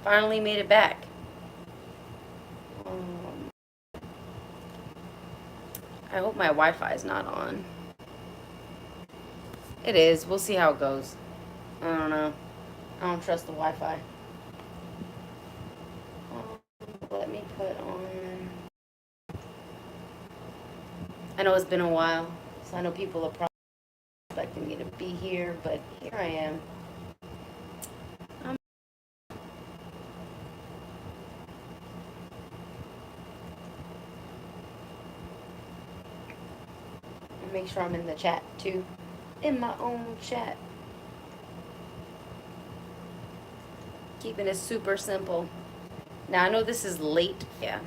Finally made it back. I hope my Wi-Fi is not on. It is. We'll see how it goes. I don't know. I don't trust the Wi-Fi. Let me put on... I know it's been a while, so I know people are probably expecting me to be here, but here I am. Make sure I'm in the chat too. In my own chat. Keeping it super simple. Now I know this is late. Yeah,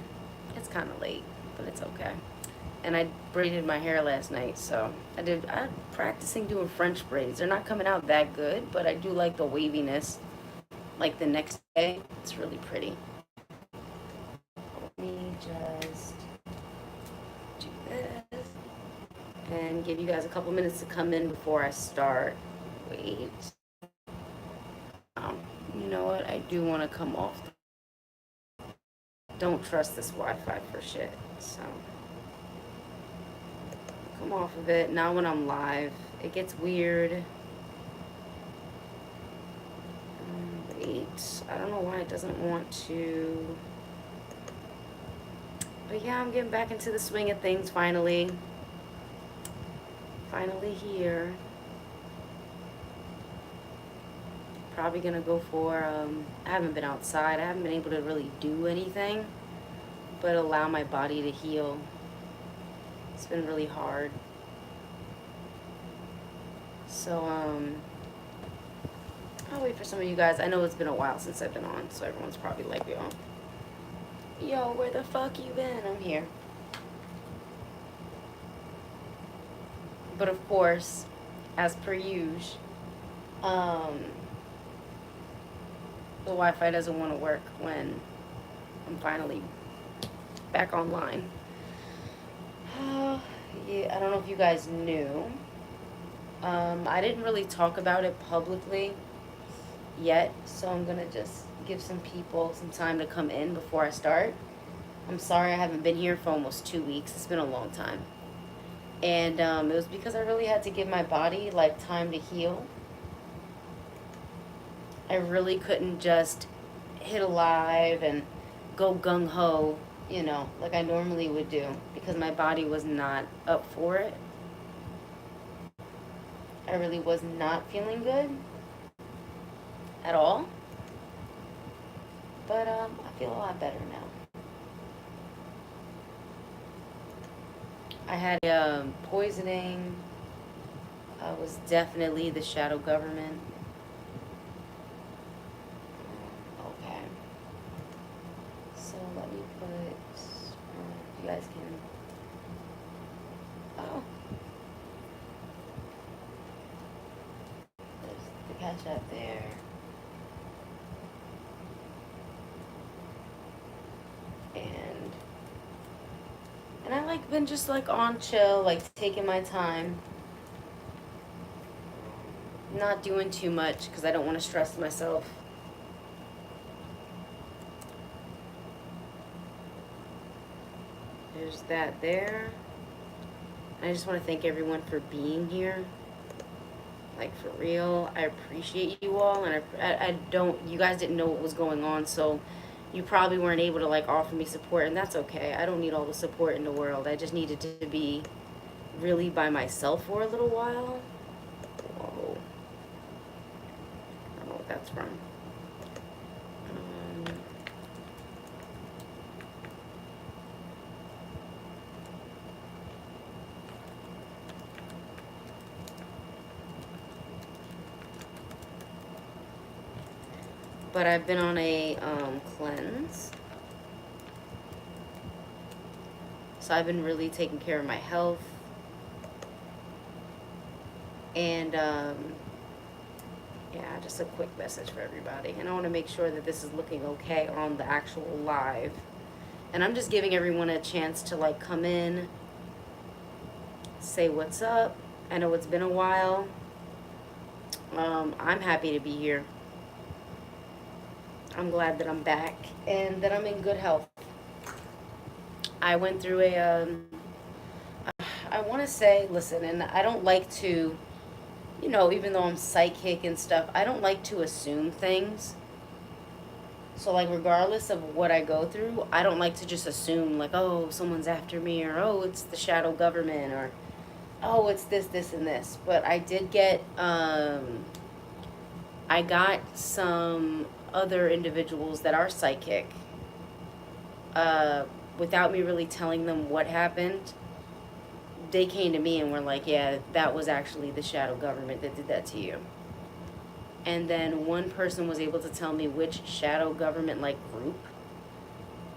it's kind of late, but it's okay. And I braided my hair last night, so I'm practicing doing French braids. They're not coming out that good, but I do like the waviness. Like the next day, it's really pretty. Let me just do this and give you guys a couple minutes to come in before I start. Wait. You know what? I do want to come off. Don't trust this Wi-Fi for shit, so come off of it. Now when I'm live, it gets weird. Wait, I don't know why it doesn't want to. But yeah, I'm getting back into the swing of things finally. Finally here. Probably gonna go for, I haven't been outside. I haven't been able to really do anything but allow my body to heal. It's been really hard. So, I'll wait for some of you guys. I know it's been a while since I've been on, so everyone's probably like, yo, where the fuck you been? I'm here. But of course, as per usual, the Wi-Fi doesn't want to work when I'm finally back online. Yeah, I don't know if you guys knew. I didn't really talk about it publicly yet, so I'm gonna just give some people some time to come in before I start. I'm sorry I haven't been here for almost 2 weeks. It's been a long time. And it was because I really had to give my body like time to heal. I really couldn't just hit a live and go gung-ho, you know, like I normally would do, because my body was not up for it. I really was not feeling good at all. But I feel a lot better now. I had poisoning. I was definitely the shadow government. Okay. So let me put, you guys can, oh. There's the CashApp there. And I like been just like on chill, like taking my time. Not doing too much because I don't want to stress myself. There's that there. I just want to thank everyone for being here. Like, for real, I appreciate you all, and I don't, you guys didn't know what was going on, so you probably weren't able to like offer me support, and that's okay. I don't need all the support in the world. I just needed to be really by myself for a little while. Whoa. I don't know what that's from. But I've been on a cleanse. So I've been really taking care of my health. And yeah, just a quick message for everybody. And I want to make sure that this is looking okay on the actual live. And I'm just giving everyone a chance to like come in, say what's up. I know it's been a while. I'm happy to be here. I'm glad that I'm back and that I'm in good health. I went through I want to say, listen, and I don't like to, even though I'm psychic and stuff, I don't like to assume things. So, like, regardless of what I go through, I don't like to just assume, like, oh, someone's after me, or oh, it's the shadow government, or oh, it's this, and this. But I did get, I got some other individuals that are psychic, without me really telling them what happened. They came to me and were like, yeah, that was actually the shadow government that did that to you. And then one person was able to tell me which shadow government, like, group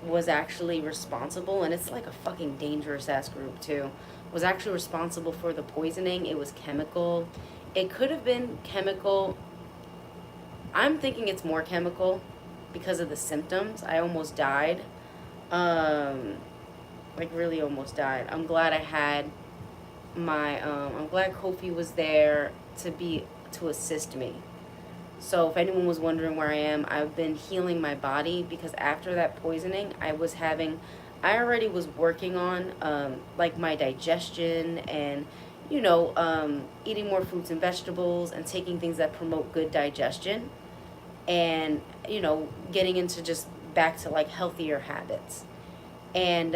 was actually responsible, and it's like a fucking dangerous ass group too, was actually responsible for the poisoning. It was chemical. It could have been chemical. I'm thinking it's more chemical because of the symptoms. I almost died. Like, really almost died. I'm glad I had my, I'm glad Kofi was there to assist me. So if anyone was wondering where I am, I've been healing my body because after that poisoning, I already was working on, like, my digestion and, eating more fruits and vegetables and taking things that promote good digestion and, getting into just back to, like, healthier habits. And,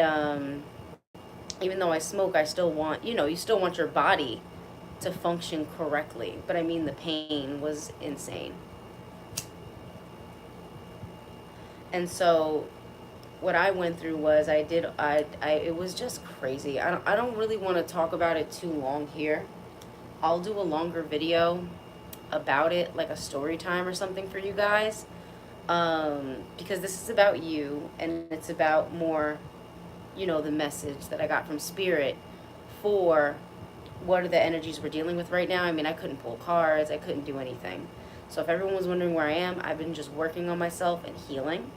even though I smoke, I still want, you still want your body to function correctly. But I mean, the pain was insane. And so what I went through was it was just crazy. I don't really want to talk about it too long here. I'll do a longer video about it, like a story time or something for you guys. Because this is about you, and it's about more, the message that I got from Spirit for what are the energies we're dealing with right now. I mean, I couldn't pull cards. I couldn't do anything. So if everyone was wondering where I am, I've been just working on myself and healing.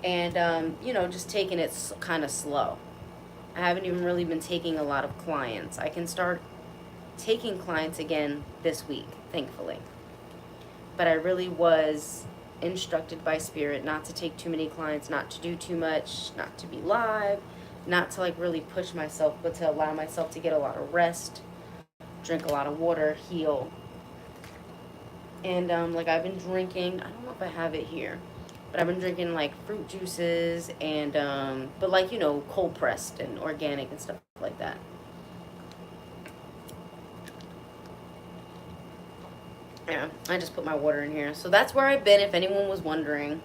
And, just taking it kind of slow. I haven't even really been taking a lot of clients. I can start taking clients again this week, thankfully. But I really was instructed by Spirit not to take too many clients, not to do too much, not to be live, not to, like, really push myself, but to allow myself to get a lot of rest, drink a lot of water, heal. And, like, I've been drinking, I don't know if I have it here, but I've been drinking, like, fruit juices and, but, like, cold pressed and organic and stuff like that. Yeah, I just put my water in here. So that's where I've been, if anyone was wondering.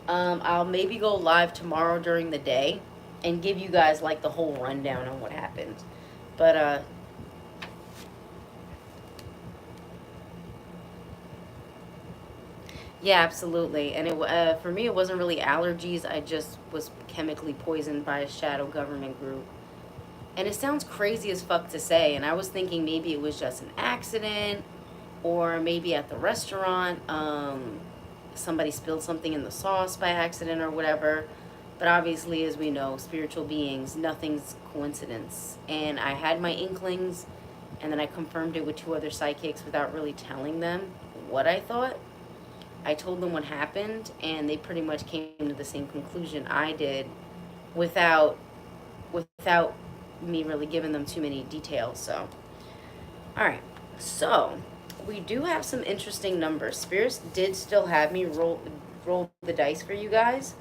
I'll maybe go live tomorrow during the day and give you guys, like, the whole rundown on what happened. But, yeah, absolutely. And for me, it wasn't really allergies. I just was chemically poisoned by a shadow government group. And it sounds crazy as fuck to say. And I was thinking maybe it was just an accident, or maybe at the restaurant, somebody spilled something in the sauce by accident or whatever. But obviously, as we know, spiritual beings, nothing's coincidence. And I had my inklings, and then I confirmed it with 2 other psychics without really telling them what I thought. I told them what happened, and they pretty much came to the same conclusion I did without me really giving them too many details. So, all right. So, we do have some interesting numbers. Spirits did still have me roll the dice for you guys,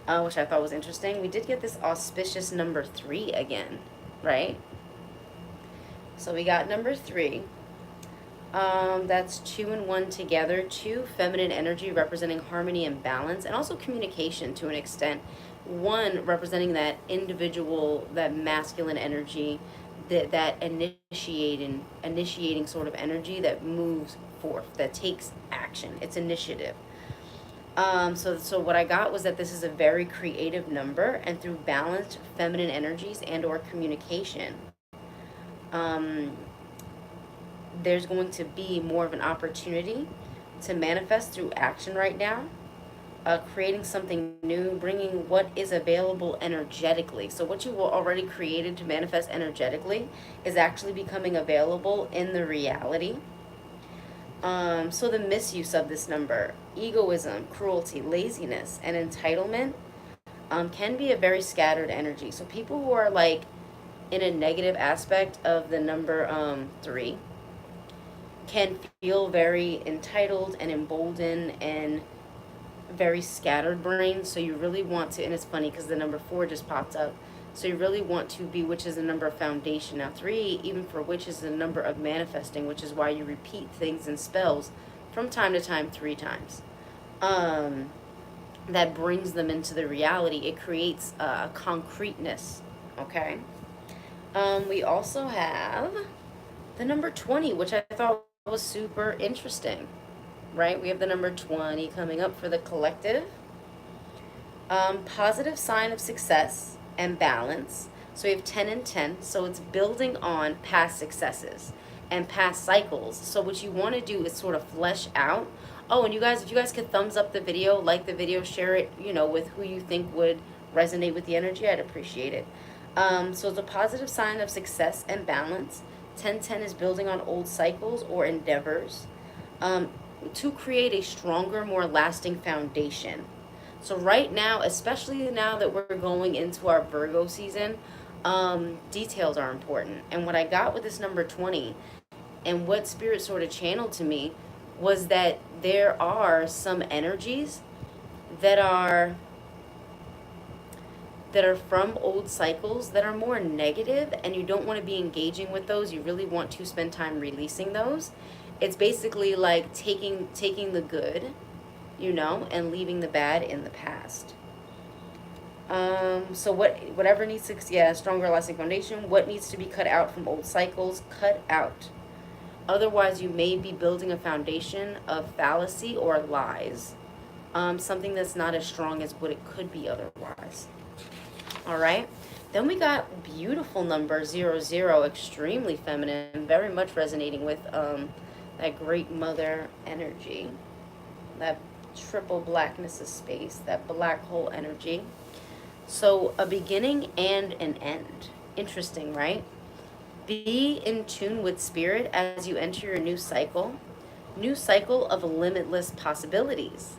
which I thought was interesting. We did get this auspicious number 3 again, right? So we got number 3. That's 2 and 1 together. 2, feminine energy representing harmony and balance, and also communication to an extent. 1 representing that individual, that masculine energy, that initiating sort of energy that moves forth, that takes action. It's initiative. So what I got was that this is a very creative number, and through balanced feminine energies and or communication, there's going to be more of an opportunity to manifest through action right now. Creating something new, bringing what is available energetically. So what you already created to manifest energetically is actually becoming available in the reality. So the misuse of this number, egoism, cruelty, laziness, and entitlement, can be a very scattered energy. So people who are like in a negative aspect of the number 3 can feel very entitled and emboldened and very scattered brain. So you really want to, and it's funny because the number 4 just popped up. So you really want to be, which is the number of foundation. Now 3, even for which, is the number of manifesting, which is why you repeat things and spells from time to time 3 times. That brings them into the reality. It creates a concreteness, okay? We also have the number 20, which I thought was super interesting, right? We have the number 20 coming up for the collective. Positive sign of success and balance. So we have 10 and 10. So it's building on past successes and past cycles. So what you want to do is sort of flesh out. Oh, and you guys, if you guys could thumbs up the video, like the video, share it, with who you think would resonate with the energy, I'd appreciate it. So it's a positive sign of success and balance. 10-10 is building on old cycles or endeavors to create a stronger, more lasting foundation. So right now, especially now that we're going into our Virgo season, details are important. And what I got with this number 20 and what Spirit sort of channeled to me was that there are some energies that are from old cycles that are more negative, and you don't want to be engaging with those. You really want to spend time releasing those. It's basically like taking the good, and leaving the bad in the past. So whatever needs to, stronger lasting foundation, what needs to be cut out from old cycles, cut out. Otherwise, you may be building a foundation of fallacy or lies. Something that's not as strong as what it could be otherwise. All right. Then we got beautiful number 00, extremely feminine, very much resonating with that great mother energy, that triple blackness of space, that black hole energy. So a beginning and an end. Interesting, right? Be in tune with Spirit as you enter your new cycle of limitless possibilities.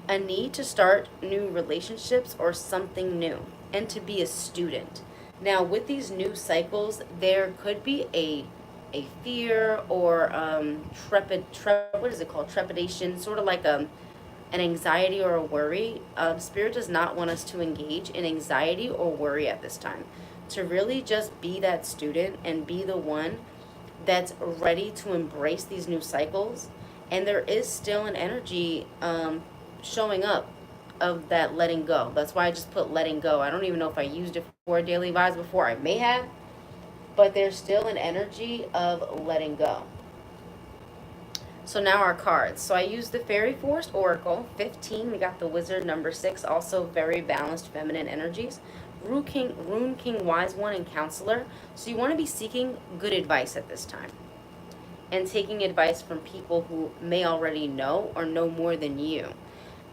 A need to start new relationships or something new, and to be a student. Now, with these new cycles, there could be a fear or what is it called? Trepidation, sort of like an anxiety or a worry. Spirit does not want us to engage in anxiety or worry at this time. To really just be that student and be the one that's ready to embrace these new cycles. And there is still an energy showing up of that letting go. That's why I just put letting go. I don't even know if I used it for daily vibes before. I may have, but there's still an energy of letting go. So now our cards. So I used the Fairy Forest Oracle, 15. We got the Wizard, number 6, also very balanced feminine energies. Rune King, Wise One, and Counselor. So you want to be seeking good advice at this time, and taking advice from people who may already know or know more than you.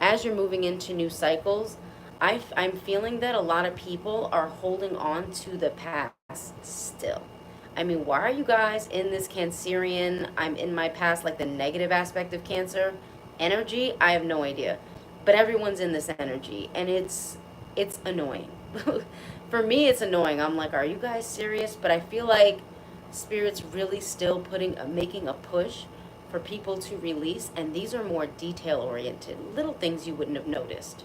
As you're moving into new cycles, I'm feeling that a lot of people are holding on to the past still. I mean, why are you guys in this Cancerian, I'm in my past, like the negative aspect of Cancer energy? I have no idea. But everyone's in this energy, and it's annoying. For me, it's annoying. I'm like, are you guys serious? But I feel like Spirit's really still making a push for people to release, and these are more detail-oriented, little things you wouldn't have noticed,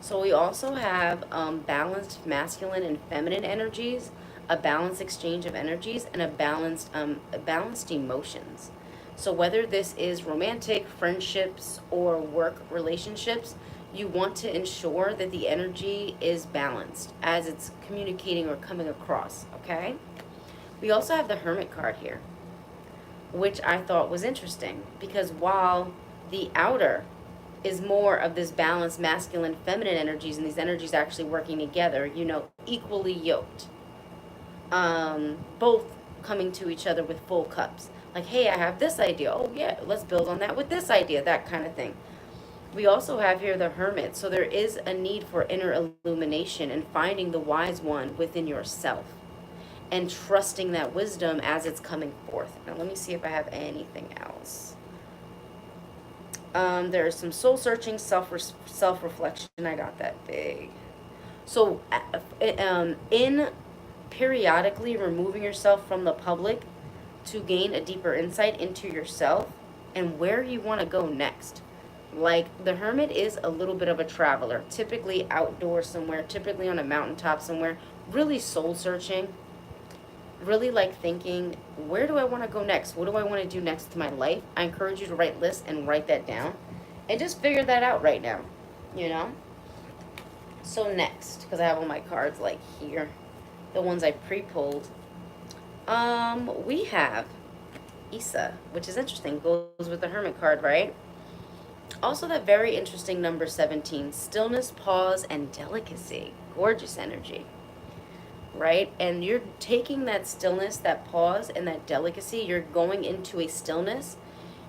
So we also have balanced masculine and feminine energies, a balanced exchange of energies, and a balanced emotions. So whether this is romantic, friendships, or work relationships, you want to ensure that the energy is balanced as it's communicating or coming across, okay? We also have the Hermit card here, which I thought was interesting, because while the outer is more of this balanced masculine feminine energies, and these energies actually working together, equally yoked, both coming to each other with full cups, like, hey, I have this idea, oh yeah, let's build on that with this idea, that kind of thing. We also have here the Hermit, so there is a need for inner illumination and finding the wise one within yourself. and trusting that wisdom as it's coming forth. Now let me see if I have anything else. There is some soul searching, self-reflection. I got that big. So in periodically removing yourself from the public to gain a deeper insight into yourself and where you want to go next. Like, the hermit is a little bit of a traveler, typically outdoors somewhere, typically on a mountaintop somewhere, really soul searching, really like thinking, where do I want to go next? What do I want to do next to my life? I encourage you to write lists and write that down and just figure that out right now, you know? So next, because I have all my cards like here, the ones I pre-pulled, we have Isa, which is interesting, goes with the hermit card, right? Also that very interesting number 17, stillness, pause, and delicacy. Gorgeous energy, right? And you're taking that stillness, that pause, and that delicacy, you're going into a stillness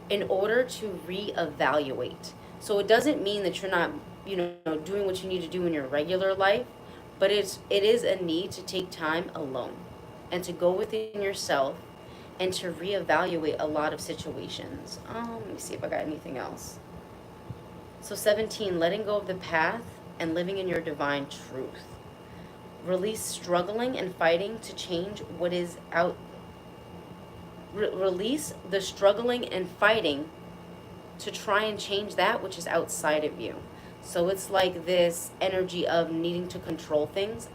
in order to reevaluate. So it doesn't mean that you're not, you know, doing what you need to do in your regular life, but it is a need to take time alone and to go within yourself and to reevaluate a lot of situations. Let me see if I got anything else. So 17, letting go of the path and living in your divine truth. Release struggling and fighting to change what is out. Release the struggling and fighting to try and change that which is outside of you. So it's like this energy of needing to control things.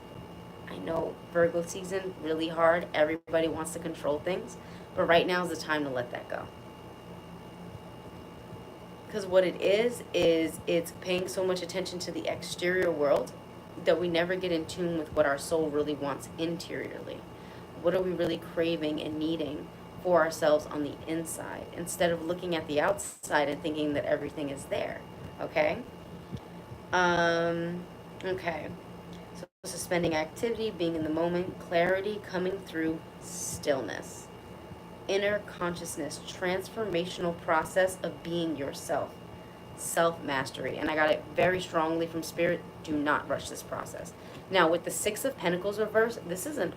I know Virgo season, really hard. Everybody wants to control things. But right now is the time to let that go. Because what it is it's paying so much attention to the exterior world that we never get in tune with what our soul really wants interiorly. What are we really craving and needing for ourselves on the inside, instead of looking at the outside and thinking that everything is there, okay? Okay. So suspending activity, being in the moment, clarity coming through stillness. Inner consciousness, transformational process of being yourself, self-mastery. And I got it very strongly from Spirit, do not rush this process. Now with the 6 of Pentacles reversed, this is an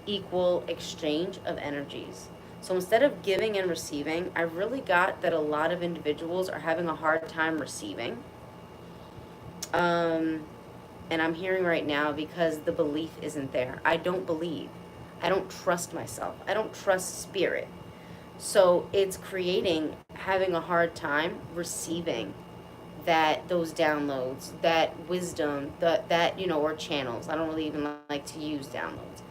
unequal exchange of energies. So instead of giving and receiving, I really got that a lot of individuals are having a hard time receiving. And I'm hearing right now because the belief isn't there. I don't believe. I don't trust myself. I don't trust Spirit. So it's creating, having a hard time receiving those downloads, that wisdom, that you know, or channels. I don't really even like to use downloads.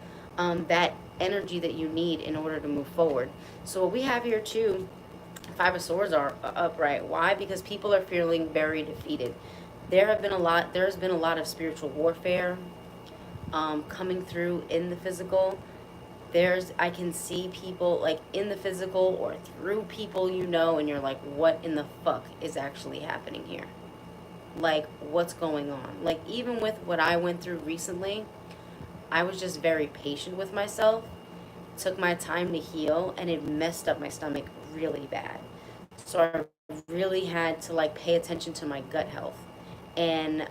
That energy that you need in order to move forward. So what we have here too, 5 of Swords are upright. Why? Because people are feeling very defeated. There's been a lot of spiritual warfare coming through in the physical. I can see people like in the physical or through people, you know, and you're like, what in the fuck is actually happening here? Like, what's going on? Like, even with what I went through recently, I was just very patient with myself, took my time to heal, and it messed up my stomach really bad. So I really had to like pay attention to my gut health, and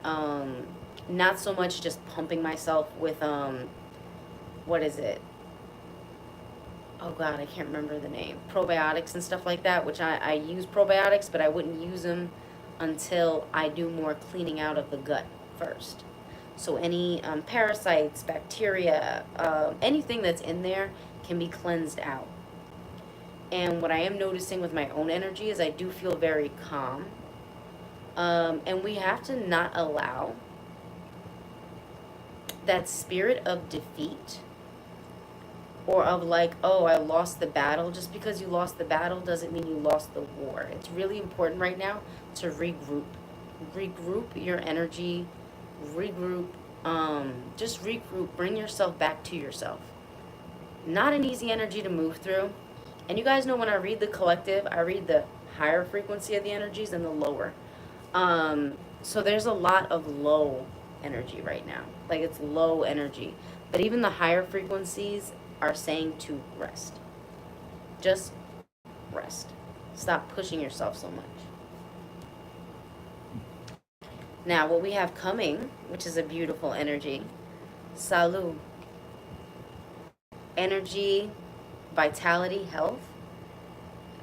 not so much just pumping myself with what is it? Oh God, I can't remember the name. Probiotics and stuff like that, which I use probiotics, but I wouldn't use them until I do more cleaning out of the gut first. So any parasites, bacteria, anything that's in there can be cleansed out. And what I am noticing with my own energy is I do feel very calm. And we have to not allow that spirit of defeat, or of like, oh, I lost the battle. Just because you lost the battle doesn't mean you lost the war. It's really important right now to regroup. Regroup your energy. Just regroup. Bring yourself back to yourself. Not an easy energy to move through. And you guys know when I read the collective, I read the higher frequency of the energies and the lower. So there's a lot of low energy right now. Like, it's low energy. But even the higher frequencies are saying to rest. Just rest. Stop pushing yourself so much. Now, what we have coming, which is a beautiful energy, Salut. energy, vitality, health.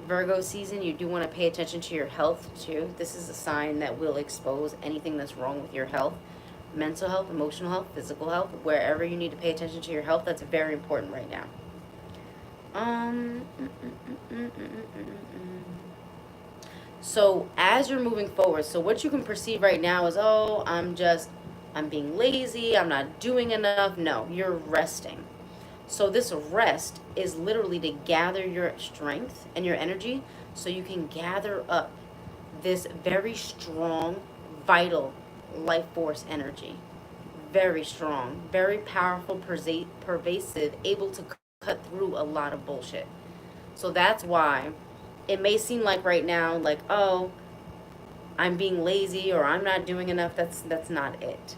Virgo season, you do want to pay attention to your health too. This is a sign that will expose anything that's wrong with your health. Mental health, emotional health, physical health, wherever you need to pay attention to your health, that's very important right now. So as you're moving forward, so what you can perceive right now is, oh, I'm being lazy, I'm not doing enough. No, you're resting. So this rest is literally to gather your strength and your energy so you can gather up this very strong, vital life force energy. Very strong, very powerful, pervasive, able to cut through a lot of bullshit. So that's why it may seem like right now, like, oh, I'm being lazy or I'm not doing enough. That's not it.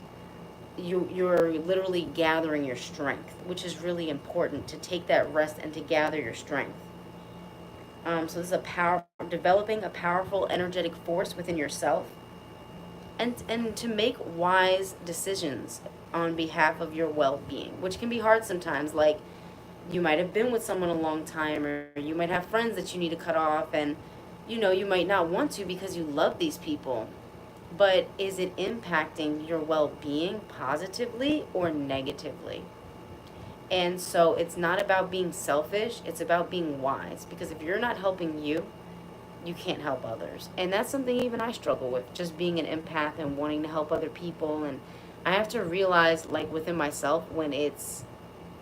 You're literally gathering your strength, which is really important, to take that rest and to gather your strength. So this is developing a powerful energetic force within yourself, and to make wise decisions on behalf of your well-being, which can be hard sometimes. Like, you might have been with someone a long time, or you might have friends that you need to cut off, and you might not want to because you love these people. But is it impacting your well-being positively or negatively? And so it's not about being selfish, it's about being wise. Because if you're not helping you, you can't help others. And that's something even I struggle with, just being an empath and wanting to help other people. And I have to realize, like, within myself, when it's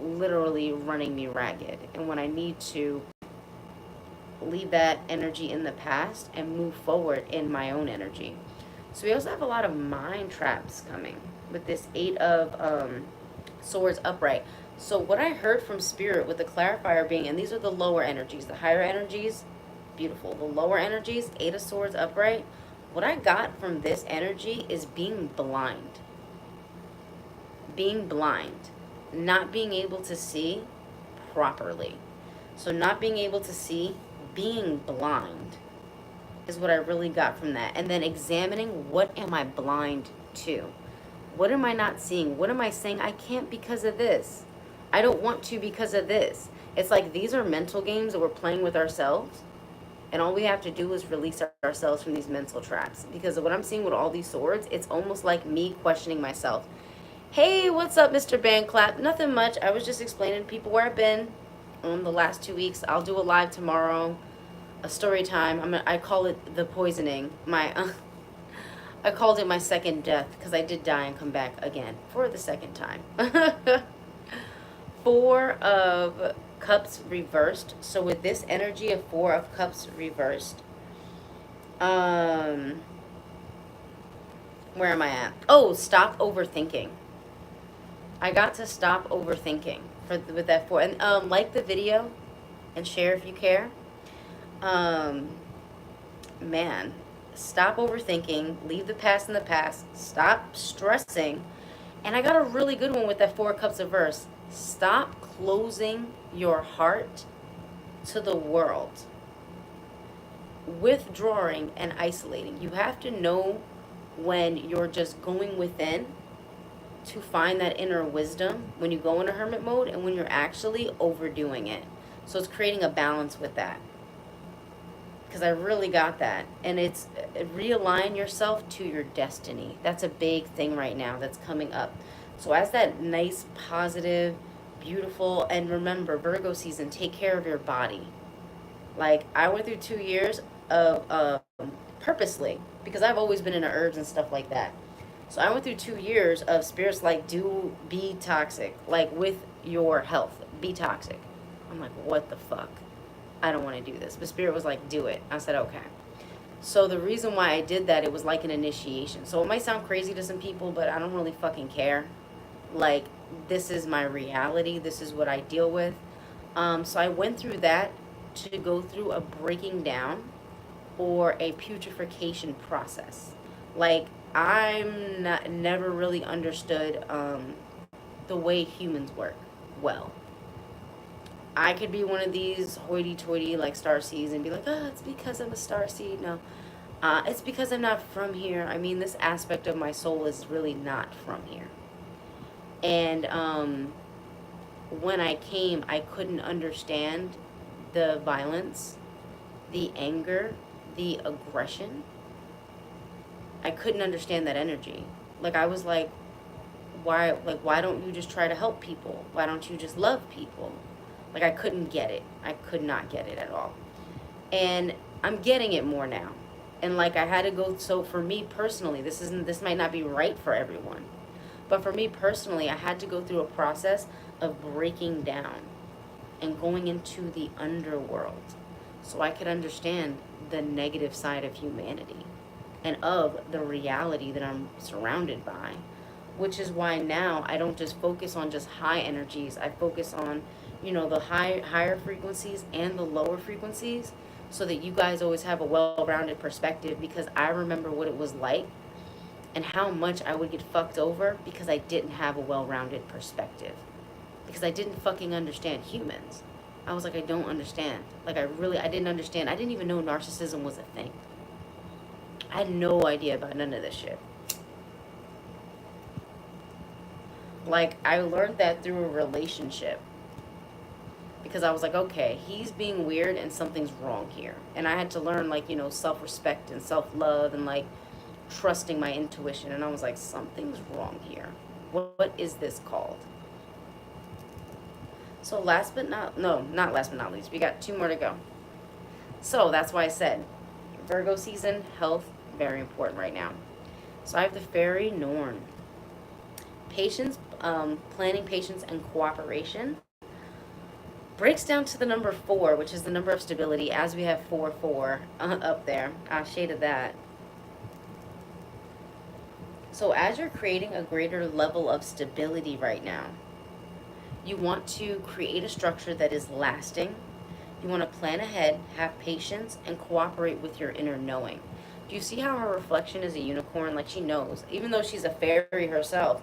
literally running me ragged, and when I need to leave that energy in the past and move forward in my own energy. So we also have a lot of mind traps coming with this 8 of Swords upright. So what I heard from Spirit with the clarifier being, and these are the lower energies, the higher energies, beautiful. The lower energies, 8 of Swords upright. What I got from this energy is being blind. Being blind. Not being able to see properly. So not being able to see, being blind, is what I really got from that. And then examining, what am I blind to? What am I not seeing? What am I saying I can't because of this? I don't want to because of this. It's like these are mental games that we're playing with ourselves. And all we have to do is release ourselves from these mental traps. Because of what I'm seeing with all these swords, it's almost like me questioning myself. Hey, what's up, Mr. Bandclap? Nothing much. I was just explaining to people where I've been the last 2 weeks. I'll do a live tomorrow. A story time. I call it the poisoning. I called it my second death because I did die and come back again for the second time. 4 of Cups reversed. So with this energy of 4 of Cups reversed, where am I at? Oh, stop overthinking. I got to stop overthinking with that 4. And like the video and share if you care. Man, stop overthinking, leave the past in the past, stop stressing. And I got a really good one with that 4 Cups reverse. Stop closing your heart to the world. Withdrawing and isolating. You have to know when you're just going within to find that inner wisdom, when you go into hermit mode, and when you're actually overdoing it. So it's creating a balance with that. Because I really got that. And it's realign yourself to your destiny. That's a big thing right now that's coming up. So as that nice, positive, beautiful, and remember, Virgo season, take care of your body. Like, I went through 2 years of purposely, because I've always been into herbs and stuff like that. So I went through 2 years of spirits like, be toxic. Like, with your health, be toxic. I'm like, what the fuck? I don't want to do this. But Spirit was like, do it. I said, okay. So the reason why I did that, it was like an initiation. So it might sound crazy to some people, but I don't really fucking care. Like, this is my reality. This is what I deal with. So I went through that to go through a breaking down or a putrefaction process. Like, never really understood the way humans work well. I could be one of these hoity-toity, like, starseeds and be like, oh, it's because I'm a starseed. No, it's because I'm not from here. I mean, this aspect of my soul is really not from here. And when I came, I couldn't understand the violence, the anger, the aggression. I couldn't understand that energy. Like, I was like, why don't you just try to help people? Why don't you just love people? Like, I couldn't get it. I could not get it at all. And I'm getting it more now. And like, I had to go, so for me personally, this might not be right for everyone, but for me personally, I had to go through a process of breaking down and going into the underworld so I could understand the negative side of humanity and of the reality that I'm surrounded by, which is why now I don't just focus on just high energies. I focus on, the higher frequencies and the lower frequencies, so that you guys always have a well-rounded perspective, because I remember what it was like and how much I would get fucked over because I didn't have a well-rounded perspective, because I didn't fucking understand humans. I was like, I don't understand. Like, I didn't understand. I didn't even know narcissism was a thing. I had no idea about none of this shit. Like, I learned that through a relationship, because I was like, okay, he's being weird and something's wrong here. And I had to learn, like, self-respect and self-love and, like, trusting my intuition. And I was like, something's wrong here. What is this called? So not last but not least, we got 2 more to go. So that's why I said Virgo season, health, very important right now. So I have the fairy Norn. Patience, planning, patience, and cooperation. Breaks down to the number 4, which is the number of stability, as we have 4-4 up there. I shaded that. So as you're creating a greater level of stability right now, you want to create a structure that is lasting. You want to plan ahead, have patience, and cooperate with your inner knowing. Do you see how her reflection is a unicorn? Like, she knows, even though she's a fairy herself,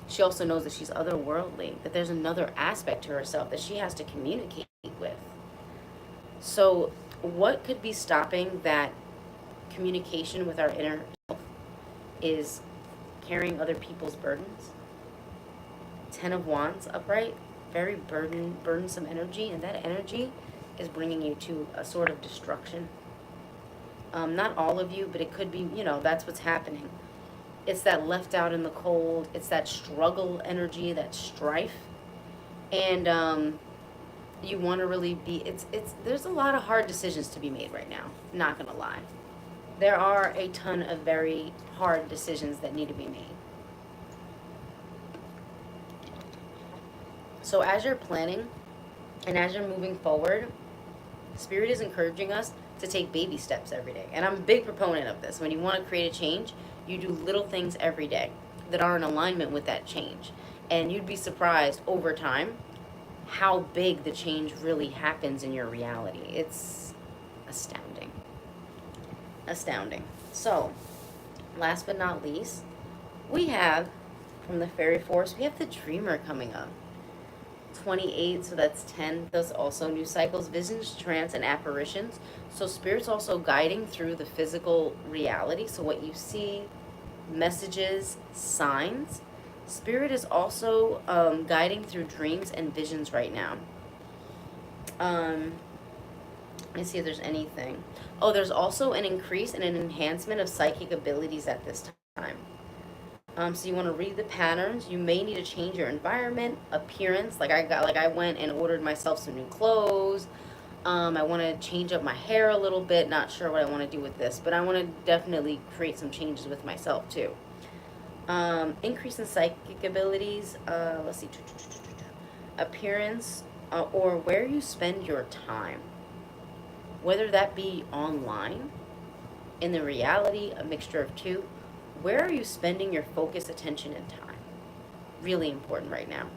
she also knows that she's otherworldly, that there's another aspect to herself that she has to communicate with. So what could be stopping that communication with our inner self is carrying other people's burdens. 10 of Wands upright, very burdensome energy, and that energy is bringing you to a sort of destruction. Not all of you, but it could be, that's what's happening. It's that left out in the cold. It's that struggle energy, that strife. And you want to really be, there's a lot of hard decisions to be made right now. Not going to lie. There are a ton of very hard decisions that need to be made. So as you're planning and as you're moving forward, Spirit is encouraging us to take baby steps every day. And I'm a big proponent of this. When you want to create a change, you do little things every day that are in alignment with that change. And you'd be surprised over time how big the change really happens in your reality. It's astounding. Astounding. So, last but not least, we have, from the Fairy Force, we have the Dreamer coming up. 28, so that's 10. Those also new cycles, visions, trance, and apparitions. So Spirit's also guiding through the physical reality. So what you see, messages, signs. Spirit is also guiding through dreams and visions right now. Let me see if there's anything. Oh, there's also an increase and an enhancement of psychic abilities at this time. So you want to read the patterns. You may need to change your environment, appearance. I went and ordered myself some new clothes. I want to change up my hair a little bit. Not sure what I want to do with this, but I want to definitely create some changes with myself too. Increase in psychic abilities. Let's see. Appearance or where you spend your time. Whether that be online, in the reality, a mixture of two. Where are you spending your focus, attention, and time? Really important right now.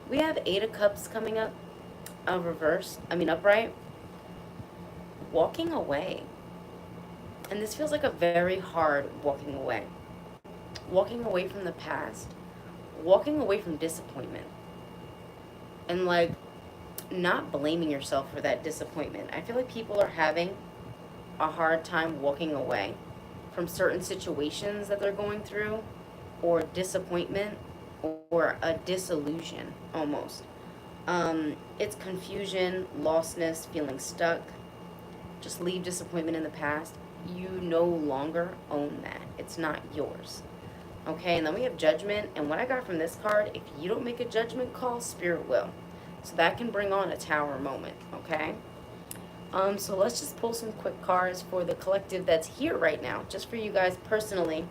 We have 8 of Cups coming up, upright. Walking away. And this feels like a very hard walking away. Walking away from the past. Walking away from disappointment. And not blaming yourself for that disappointment. I feel like people are having a hard time walking away from certain situations that they're going through, or disappointment, or a disillusion almost. It's confusion, lostness, feeling stuck. Just leave disappointment in the past. You no longer own that. It's not yours. Okay, and then we have judgment. And what I got from this card, if you don't make a judgment call, Spirit will. So that can bring on a tower moment, okay? So let's just pull some quick cards for the collective that's here right now, just for you guys personally.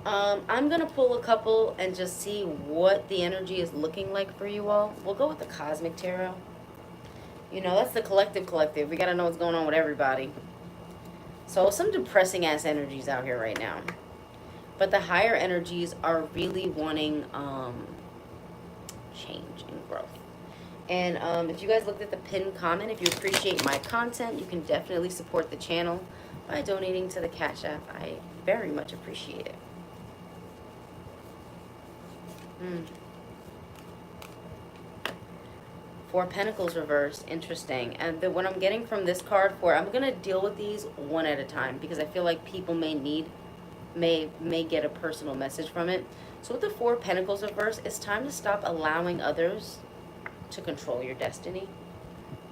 I'm going to pull a couple and just see what the energy is looking like for you all. We'll go with the Cosmic Tarot. You know, that's the collective. We got to know what's going on with everybody. So some depressing ass energies out here right now. But the higher energies are really wanting change and growth. And if you guys looked at the pinned comment, if you appreciate my content, you can definitely support the channel by donating to the Cash App. I very much appreciate it. Four Pentacles reversed. Interesting. And what I'm getting from this card I'm going to deal with these one at a time because I feel like people may get a personal message from it. So with the Four Pentacles reversed, it's time to stop allowing others to control your destiny,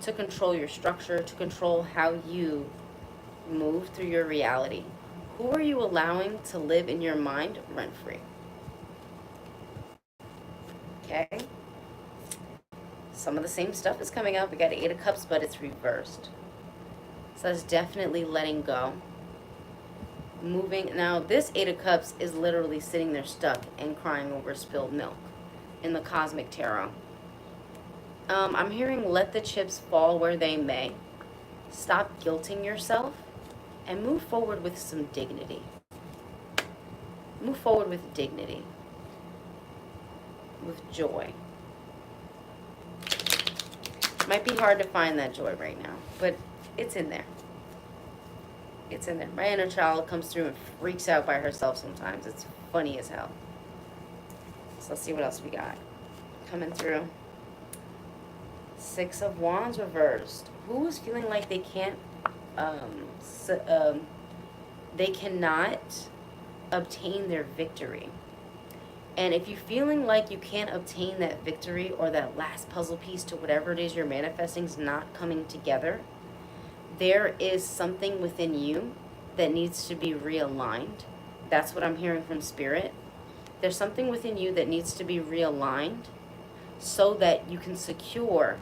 to control your structure, to control how you move through your reality. Who are you allowing to live in your mind rent-free? Okay? Some of the same stuff is coming up. We got Eight of Cups, but it's reversed. So that's definitely letting go. Moving. Now, this Eight of Cups is literally sitting there stuck and crying over spilled milk in the Cosmic Tarot. I'm hearing let the chips fall where they may. Stop guilting yourself and move forward with some dignity. Move forward with dignity. With joy. Might be hard to find that joy right now, but it's in there. It's in there. My inner child comes through and freaks out by herself sometimes. It's funny as hell. So let's see what else we got coming through. Six of Wands reversed. Who is feeling like they can't, they cannot obtain their victory? And if you're feeling like you can't obtain that victory or that last puzzle piece to whatever it is you're manifesting is not coming together, there is something within you that needs to be realigned. That's what I'm hearing from Spirit. There's something within you that needs to be realigned so that you can secure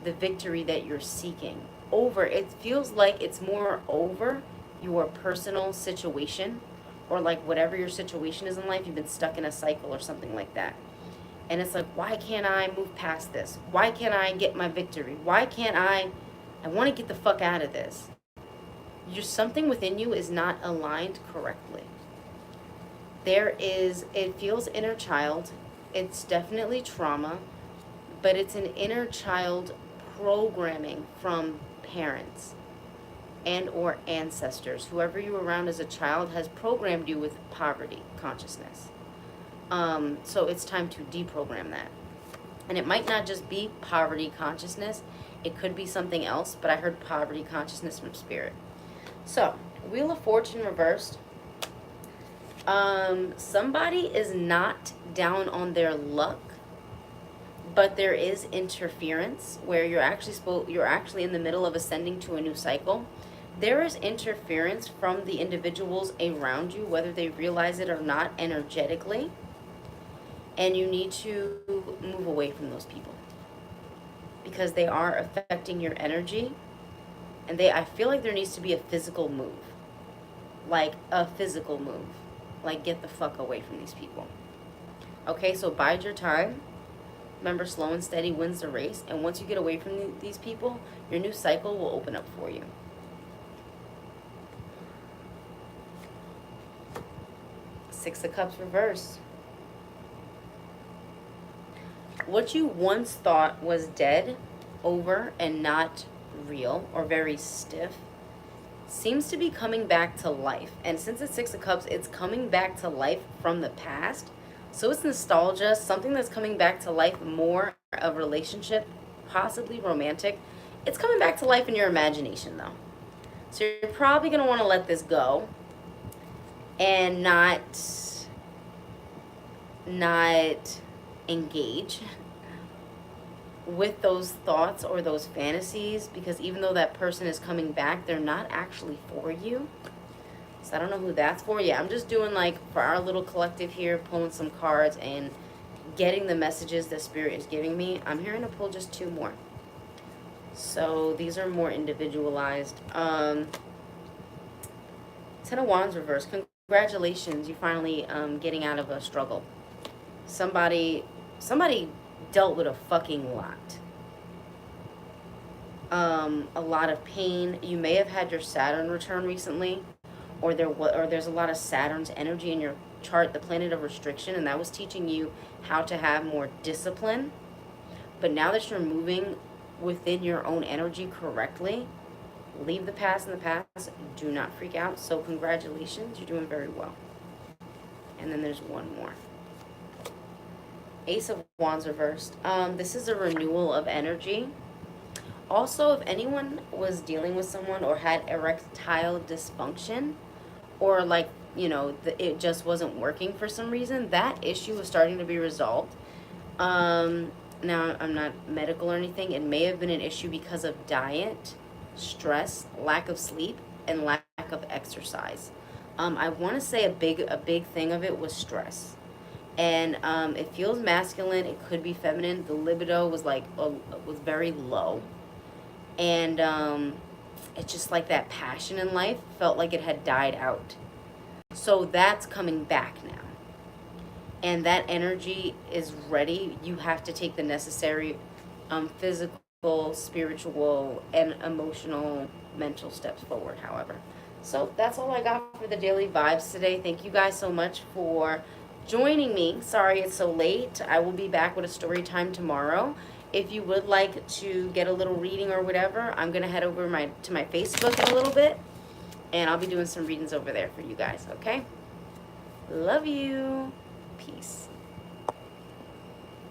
the victory that you're seeking. It feels like it's more over your personal situation, or like whatever your situation is in life. You've been stuck in a cycle or something like that. And it's like, why can't I move past this? Why can't I get my victory? Why can't I want to get the fuck out of this. Something within you is not aligned correctly. It feels inner child. It's definitely trauma, but it's an inner child programming from parents and or ancestors. Whoever you were around as a child has programmed you with poverty consciousness. So it's time to deprogram that. And it might not just be poverty consciousness. It could be something else, but I heard poverty consciousness from Spirit. So, Wheel of Fortune reversed. Somebody is not down on their luck, but there is interference where you're actually in the middle of ascending to a new cycle. There is interference from the individuals around you, whether they realize it or not, energetically, and you need to move away from those people because they are affecting your energy. And I feel like there needs to be a physical move. Like a physical move. Like get the fuck away from these people. Okay, so bide your time. Remember, slow and steady wins the race. And once you get away from these people, your new cycle will open up for you. Six of Cups reversed. What you once thought was dead, over, and not real or very stiff seems to be coming back to life. And since it's Six of Cups, it's coming back to life from the past. So it's nostalgia, something that's coming back to life, more of a relationship, possibly romantic. It's coming back to life in your imagination though. So you're probably going to want to let this go and not engage with those thoughts or those fantasies, because even though that person is coming back, they're not actually for you. So I don't know who that's for. Yeah, I'm just doing like for our little collective here, pulling some cards and getting the messages that Spirit is giving me. I'm hearing to pull just 2 more. So these are more individualized. 10 of Wands reverse. Congratulations, you finally getting out of a struggle. Somebody dealt with a fucking lot. A lot of pain. You may have had your Saturn return recently, or there's a lot of Saturn's energy in your chart, the planet of restriction, and that was teaching you how to have more discipline. But now that you're moving within your own energy correctly, leave the past in the past. Do not freak out. So congratulations, you're doing very well. And then there's one more. Ace of Wands reversed. This is a renewal of energy. Also, if anyone was dealing with someone or had erectile dysfunction, or like, you know, it just wasn't working for some reason, that issue was starting to be resolved. Now, I'm not medical or anything. It may have been an issue because of diet, stress, lack of sleep, and lack of exercise. I want to say a big thing of it was stress. And it feels masculine. It could be feminine. The libido was like was very low, and it's just like that passion in life felt like it had died out. So that's coming back now, and that energy is ready. You have to take the necessary physical, spiritual, and emotional, mental steps forward. However, so that's all I got for the daily vibes today. Thank you guys so much for joining me. Sorry it's so late. I will be back with a story time tomorrow. If you would like to get a little reading or whatever, I'm gonna head over to my Facebook in a little bit, and I'll be doing some readings over there for you guys. Okay, love you. Peace.